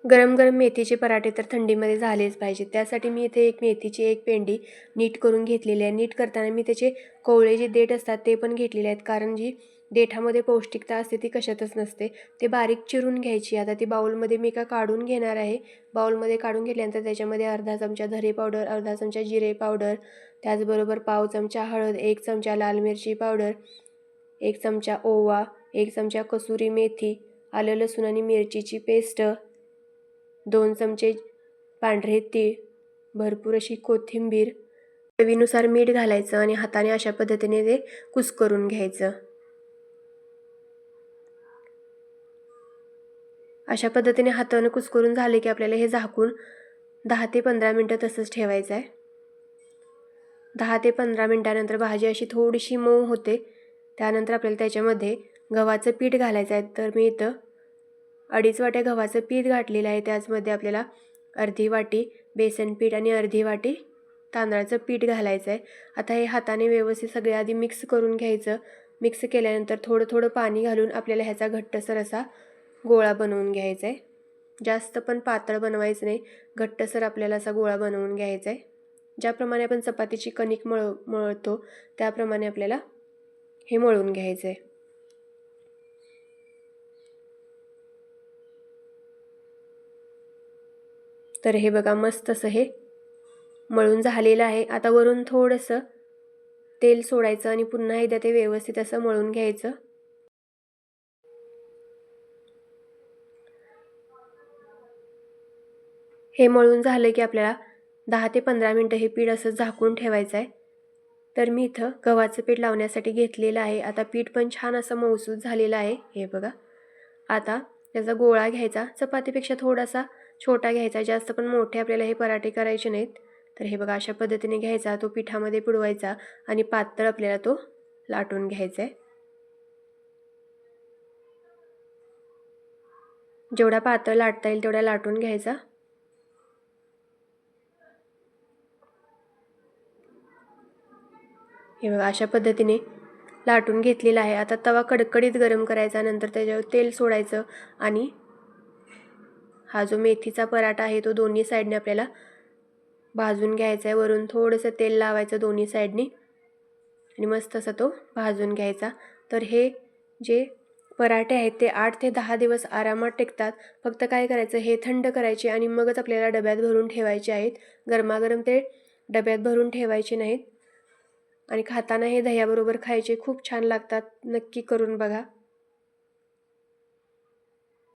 गरम गरम मेथीचे पराठे तर थंडीमध्ये झालेच पाहिजेत. त्यासाठी मी इथे मेथीची एक पेंडी नीट करून घेतलेली आहे. नीट करताना मी त्याचे कोवळे जे देठ असतात ते पण घेतलेले आहेत, कारण जी देठामध्ये पौष्टिकता असते ती कशातच नसते. ते बारीक चिरून घ्यायची. आता ती बाउलमध्ये मी काढून घेणार आहे. बाउलमध्ये काढून घेतल्यानंतर त्याच्यामध्ये अर्धा चमचा धने पावडर, अर्धा चमचा जिरे पावडर, त्याचबरोबर पाव चमचा हळद, 1 चमचा लाल मिरची पावडर, 1 चमचा ओवा, 1 चमचा कसुरी मेथी, आलं लसूण आणि मिरचीची पेस्ट, 2 चमचे पांढरे तीळ, भरपूर अशी कोथिंबीर, चवीनुसार मीठ घालायचं आणि हाताने अशा पद्धतीने ते कुस्करून घ्यायचं. अशा पद्धतीने हाताने कुस्करून झाले की आपल्याला हे झाकून 10 ते 15 मिनटं तसंच ठेवायचं आहे. 10 ते 15 मिनटानंतर भाजी अशी थोडीशी मऊ होते. त्यानंतर आपल्याला त्याच्यामध्ये गव्हाचं पीठ घालायचं आहे. तर मी इथं 2.5 वाट्या गव्हाचं पीठ घातलेलं आहे. त्याचमध्ये आपल्याला अर्धी वाटी बेसन पीठ आणि अर्धी वाटी तांदळाचं पीठ घालायचं आहे. आता हे हाताने व्यवस्थित सगळे आधी मिक्स करून घ्यायचं. मिक्स केल्यानंतर थोडं थोडं पाणी घालून आपल्याला ह्याचा घट्टसर असा गोळा बनवून घ्यायचा आहे. जास्त पण पातळ बनवायचं नाही, घट्टसर आपल्याला असा गोळा बनवून घ्यायचा आहे. ज्याप्रमाणे आपण चपातीची कणिक मळतो त्याप्रमाणे आपल्याला हे मळून घ्यायचं आहे. तर हे बघा मस्त असं हे मळून झालेलं आहे. आता वरून थोडंसं तेल सोडायचं आणि पुन्हा एकदा ते व्यवस्थित असं मळून घ्यायचं. हे मळून झालं की आपल्याला 10 ते 15 मिनटं हे पीठ असं झाकून ठेवायचं आहे. तर मी इथं गव्हाचं पीठ लावण्यासाठी घेतलेलं आहे. आता पीठ पण छान असं मऊसूत झालेलं आहे. हे बघा. आता त्याचा गोळा घ्यायचा, चपातीपेक्षा थोडासा छोटा घ्यायचा, जास्त पण मोठे आपल्याला हे पराठे करायचे नाहीत. तर हे बघा अशा पद्धतीने घ्यायचा, तो पिठामध्ये बुडवायचा आणि पातळ आपल्याला तो लाटून घ्यायचा आहे. जेवढा पातळ लाटता येईल तेवढा लाटून घ्यायचा. हे बघा अशा पद्धतीने लाटून घेतलेला आहे. आता तवा कडकडीत गरम करायचा, नंतर त्याच्यावर तेल सोडायचं आणि हा जो मेथीचा पराठा आहे तो दोन्ही साईडने आपल्याला भाजून घ्यायचा आहे. वरून थोडंसं तेल लावायचं दोन्ही साईडनी आणि मस्त असा तो भाजून घ्यायचा. तर हे जे पराठे आहेत ते 8 ते 10 दिवस आरामात टिकतात. फक्त काय करायचं, हे थंड करायचे आणि मगच आपल्याला डब्यात भरून ठेवायचे आहेत. गरमागरम ते डब्यात भरून ठेवायचे नाहीत आणि खाताना हे दह्याबरोबर खायचे खूप छान लागतात. नक्की करून बघा.